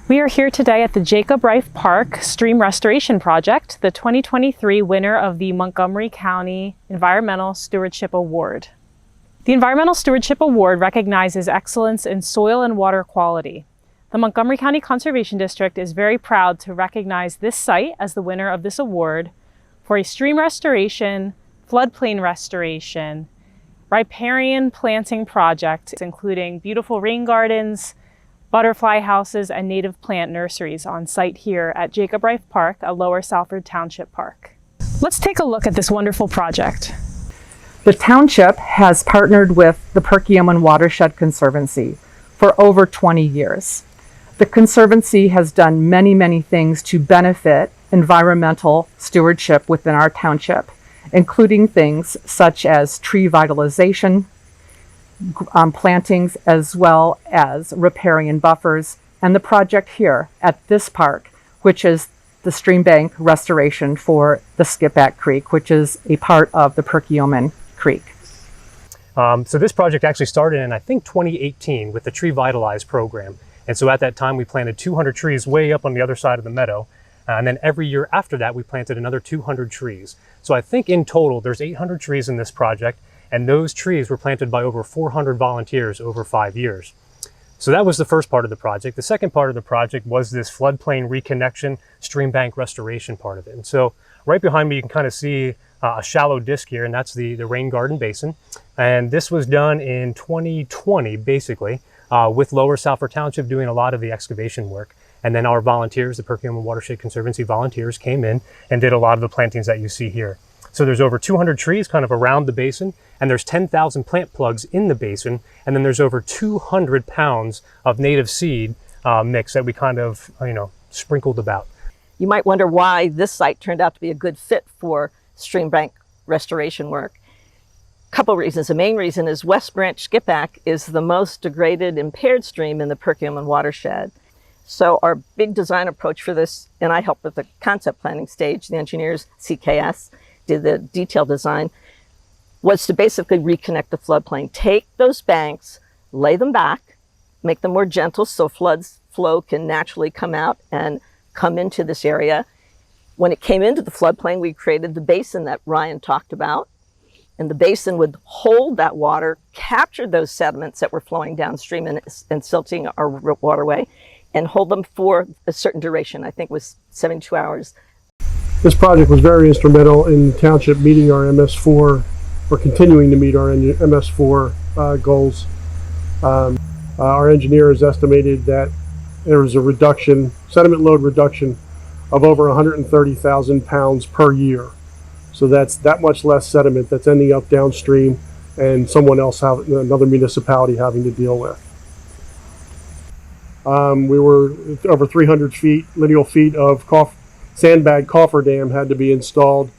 We are here today at the Jacob Reiff Park Stream Restoration Project, the 2023 winner of the Montgomery County Environmental Stewardship Award. The Environmental Stewardship Award recognizes excellence in soil and water quality. The Montgomery County Conservation District is very proud to recognize this site as the winner of this award for a stream restoration, floodplain restoration, riparian planting project, including beautiful rain gardens, butterfly houses, and native plant nurseries on site here at Jacob Reiff Park, a Lower Salford Township park. Let's take a look at this wonderful project. The Township has partnered with the Perkiomen Watershed Conservancy for over 20 years. The Conservancy has done many things to benefit environmental stewardship within our township, including things such as tree vitalization, plantings, as well as riparian buffers, and the project here at this park, which is the stream bank restoration for the Skipback Creek, which is a part of the Perkiomen Creek. So this project actually started in, I think, 2018 with the Tree Vitalize program. And so at that time, we planted 200 trees way up on the other side of the meadow. And then every year after that, we planted another 200 trees. So I think in total, there's 800 trees in this project. And those trees were planted by over 400 volunteers over 5 years. So that was the first part of the project. The second part of the project was this floodplain reconnection, stream bank restoration part of it. And so right behind me, you can kind of see a shallow disc here, and that's the rain garden basin. And this was done in 2020, basically, with Lower Salford Township doing a lot of the excavation work. And then our volunteers, the Perkiomen Watershed Conservancy volunteers, came in and did a lot of the plantings that you see here. So there's over 200 trees kind of around the basin, and there's 10,000 plant plugs in the basin, and then there's over 200 pounds of native seed mix that we kind of, sprinkled about. You might wonder why this site turned out to be a good fit for stream bank restoration work. Couple reasons. The main reason is West Branch Skipback is the most degraded, impaired stream in the Perkiomen watershed. So our big design approach for this, and I helped with the concept planning stage, the engineers, CKS, did the detailed design, was to basically reconnect the floodplain. Take those banks, lay them back, make them more gentle so floods flow can naturally come out and come into this area. When it came into the floodplain, we created the basin that Ryan talked about. And the basin would hold that water, capture those sediments that were flowing downstream and silting our waterway, and hold them for a certain duration. I think it was 72 hours. This project was very instrumental in the township meeting our MS4, or continuing to meet our MS4 goals. Our engineers estimated that there was a reduction, sediment load reduction, of over 130,000 pounds per year. So that's that much less sediment that's ending up downstream and someone else, another municipality, having to deal with. We were over 300 lineal feet of sandbag cofferdam had to be installed,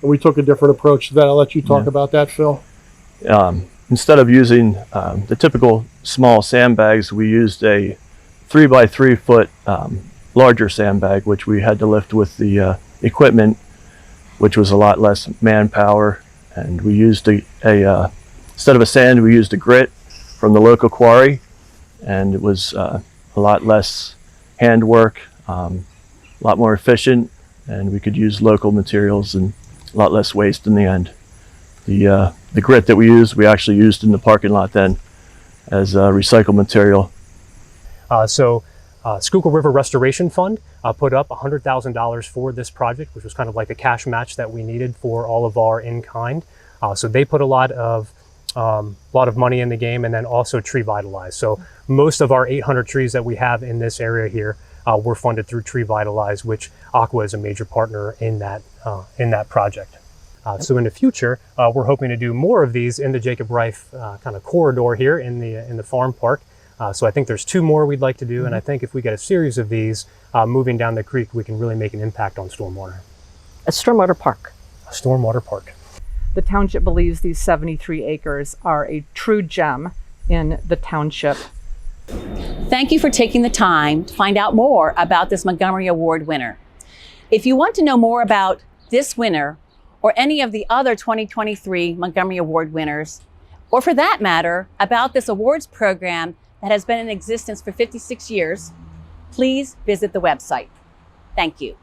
and we took a different approach to that. I'll let you talk about that, Phil. Instead of using the typical small sandbags, we used a 3 by 3 foot larger sandbag, which we had to lift with the equipment, which was a lot less manpower. And we used instead of a sand, we used a grit from the local quarry, and it was a lot less handwork, a lot more efficient, and we could use local materials and a lot less waste in the end. The grit that we used, we actually used in the parking lot then as recycled material. Schuylkill River Restoration Fund put up $100,000 for this project, which was kind of like a cash match that we needed for all of our in-kind. So they put a lot of money in the game, and then also Tree Vitalize. So most of our 800 trees that we have in this area here were funded through Tree Vitalize, which Aqua is a major partner in that project. So in the future, we're hoping to do more of these in the Jacob Reiff kind of corridor here in the farm park. So I think there's 2 more we'd like to do, and I think if we get a series of these moving down the creek, we can really make an impact on stormwater. A stormwater park. A stormwater park. The township believes these 73 acres are a true gem in the township. Thank you for taking the time to find out more about this Montgomery Award winner. If you want to know more about this winner or any of the other 2023 Montgomery Award winners, or for that matter, about this awards program that has been in existence for 56 years, please visit the website. Thank you.